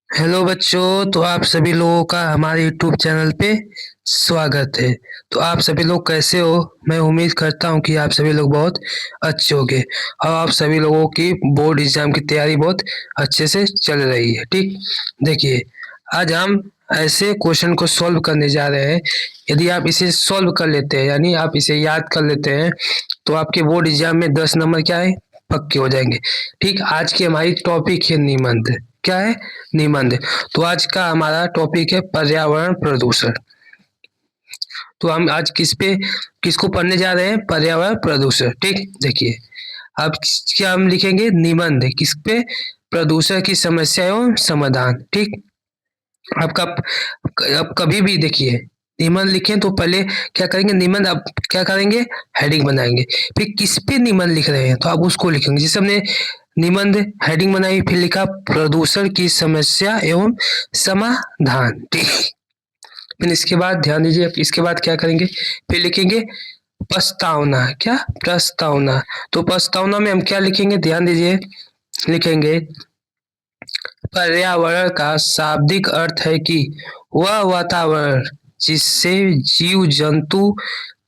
Hello बच्चों, तो आप सभी लोगों का हमारे यूट्यूब चैनल पे स्वागत है। तो आप सभी लोग कैसे हो? मैं उम्मीद करता हूँ कि आप सभी लोग बहुत अच्छे होंगे और आप सभी लोगों की बोर्ड एग्जाम की तैयारी बहुत अच्छे से चल रही है। ठीक, देखिए, आज हम ऐसे क्वेश्चन को सॉल्व करने जा रहे हैं। यदि आप इसे सॉल्व कर लेते हैं, यानी आप इसे याद कर लेते हैं, तो आपके बोर्ड एग्जाम में 10 नंबर क्या है, पक्के हो जाएंगे। ठीक, आज की हमारी टॉपिक है निबंध। क्या है? निबंध। तो आज का हमारा टॉपिक है पर्यावरण प्रदूषण। तो हम आज किसको पढ़ने जा रहे हैं? पर्यावरण प्रदूषण। ठीक, देखिए, अब क्या हम लिखेंगे? निबंध। किस पे? प्रदूषण की समस्या एवं समाधान। ठीक, आपका अब कभी भी देखिए, निबंध लिखें तो पहले क्या करेंगे? निबंध आप क्या करेंगे? हेडिंग बनाएंगे। फिर किस पे निबंध लिख रहे हैं तो आप उसको लिखेंगे। जैसे हमने निबंध हेडिंग बनाई, फिर लिखा प्रदूषण की समस्या एवं समाधान। ठीक, फिर इसके बाद ध्यान दीजिए, इसके बाद क्या करेंगे? फिर लिखेंगे प्रस्तावना। क्या? प्रस्तावना। तो प्रस्तावना में हम क्या लिखेंगे? ध्यान दीजिए, लिखेंगे पर्यावरण का शाब्दिक अर्थ है कि वह वातावरण जिससे जीव जंतु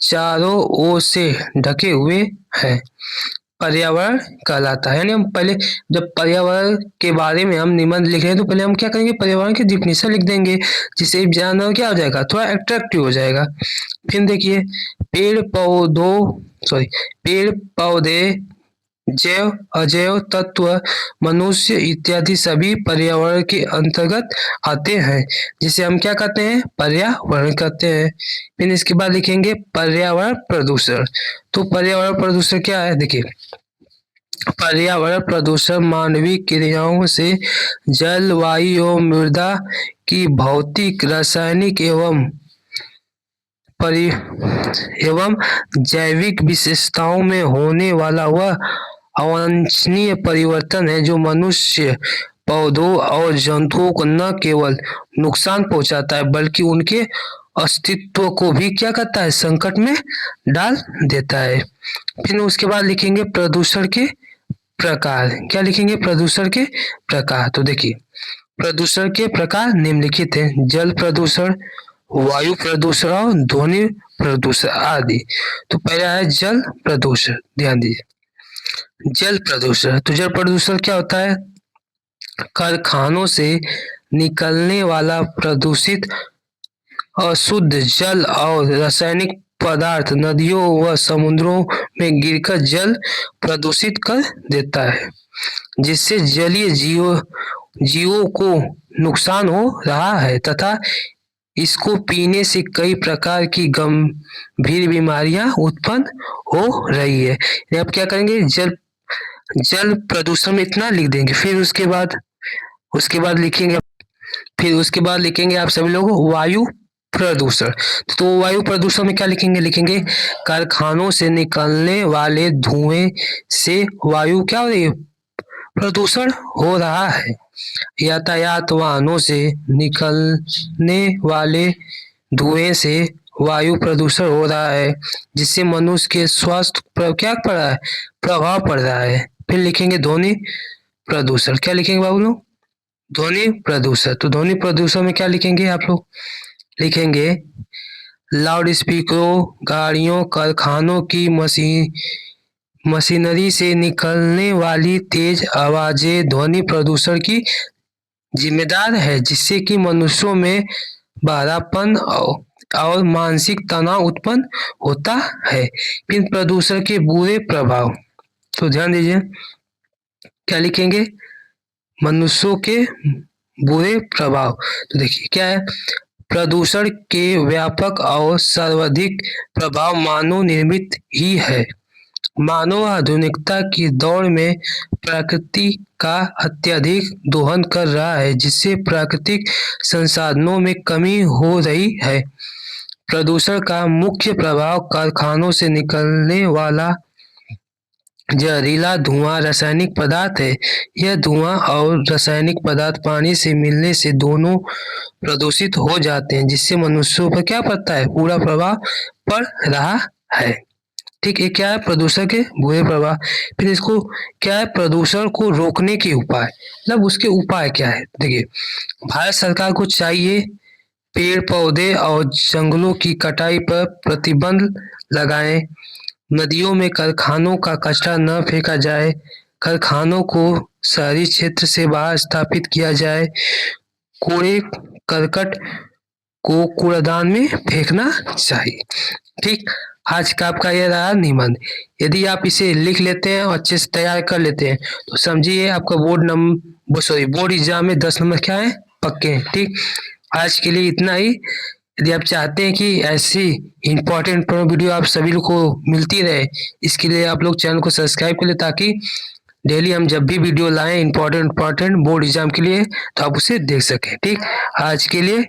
चारों ओर से ढके हुए हैं, पर्यावरण कहलाता है। यानी हम पहले जब पर्यावरण के बारे में हम निबंध लिख रहे हैं तो पहले हम क्या करेंगे? पर्यावरण की डिफिनेशन लिख देंगे, जिससे जानना क्या हो जाएगा, थोड़ा अट्रैक्टिव हो जाएगा। फिर देखिए, पेड़ पौधों सॉरी पेड़ पौधे, जैव अजैव तत्व, मनुष्य इत्यादि सभी पर्यावरण के अंतर्गत आते हैं, जिसे हम क्या कहते हैं? पर्यावरण कहते हैं। फिर इसके बाद लिखेंगे पर्यावरण प्रदूषण। तो पर्यावरण प्रदूषण क्या है? देखिए, पर्यावरण प्रदूषण मानवीय क्रियाओं से जल, वायु एवं मृदा की भौतिक, रासायनिक परि एवं जैविक विशेषताओं में होने वाला वह अवांछनीय परिवर्तन है जो मनुष्य, पौधों और जंतुओं को न केवल नुकसान पहुंचाता है बल्कि उनके अस्तित्व को भी क्या करता है? संकट में डाल देता है। फिर उसके बाद लिखेंगे प्रदूषण के प्रकार। क्या लिखेंगे? प्रदूषण के प्रकार। तो देखिए, प्रदूषण के प्रकार निम्नलिखित हैं: जल प्रदूषण, वायु प्रदूषण और ध्वनि प्रदूषण आदि। तो पहला है जल प्रदूषण। ध्यान दीजिए, जल प्रदूषण। तो जल प्रदूषण क्या होता है? कारखानों से निकलने वाला प्रदूषित अशुद्ध जल और रासायनिक पदार्थ नदियों व समुद्रों में गिरकर जल प्रदूषित कर देता है, जिससे जलीय जीवों को नुकसान हो रहा है तथा इसको पीने से कई प्रकार की गंभीर बीमारियां उत्पन्न हो रही है। आप क्या करेंगे? जल जल प्रदूषण में इतना लिख देंगे। फिर उसके बाद लिखेंगे आप सभी लोग वायु प्रदूषण। तो वायु प्रदूषण में क्या लिखेंगे? लिखेंगे कारखानों से निकलने वाले धुएं से वायु क्या हो रही है? प्रदूषण हो रहा है। यातायात वाहनों से निकलने वाले धुएं से वायु प्रदूषण हो रहा है, जिससे मनुष्य के स्वास्थ्य पर क्या पड़ रहा है? प्रभाव पड़ रहा है। फिर लिखेंगे ध्वनि प्रदूषण। क्या लिखेंगे बाबू लोग? ध्वनि प्रदूषण। तो ध्वनि प्रदूषण में क्या लिखेंगे आप लोग? लिखेंगे लाउड स्पीकरों, गाड़ियों, कारखानों की मशीनरी से निकलने वाली तेज आवाजें ध्वनि प्रदूषण की जिम्मेदार है, जिससे कि मनुष्यों में बहरापन और मानसिक तनाव उत्पन्न होता है। फिर प्रदूषण के बुरे प्रभाव। तो ध्यान दीजिए, क्या लिखेंगे? मनुष्यों के बुरे प्रभाव। तो देखिए क्या है? प्रदूषण के व्यापक और सर्वाधिक प्रभाव मानव निर्मित ही है। मानव आधुनिकता की दौड़ में प्रकृति का अत्यधिक दोहन कर रहा है, जिससे प्राकृतिक संसाधनों में कमी हो रही है। प्रदूषण का मुख्य प्रभाव कारखानों से निकलने वाला जहरीला धुआं रासायनिक पदार्थ है। यह धुआं और रासायनिक पदार्थ पानी से मिलने से दोनों प्रदूषित हो जाते हैं, जिससे मनुष्यों पर क्या पड़ता है? पूरा प्रभाव पड़ रहा है। ठीक, ये क्या है? प्रदूषण के बुरे प्रभाव। फिर इसको क्या है? प्रदूषण को रोकने के उपाय, मतलब उसके उपाय क्या है? देखिए, भारत सरकार को चाहिए पेड़ पौधे और जंगलों की कटाई पर प्रतिबंध लगाएं, नदियों में कारखानों का कचरा न फेंका जाए, कारखानों को शहरी क्षेत्र से बाहर स्थापित किया जाए, कूड़े करकट को कूड़ादान में फेंकना चाहिए। ठीक, आज का आपका यह रहा निबंध। यदि आप इसे लिख लेते हैं और अच्छे से तैयार कर लेते हैं तो समझिए आपका बोर्ड एग्जाम में 10 नंबर क्या है? पक्के हैं। ठीक, आज के लिए इतना ही। यदि आप चाहते हैं कि ऐसी इम्पोर्टेंट वीडियो आप सभी लोग को मिलती रहे, इसके लिए आप लोग चैनल को सब्सक्राइब कर ले, ताकि डेली हम जब भी वीडियो लाएं इम्पोर्टेंट बोर्ड एग्जाम के लिए तो आप उसे देख सकें। ठीक, आज के लिए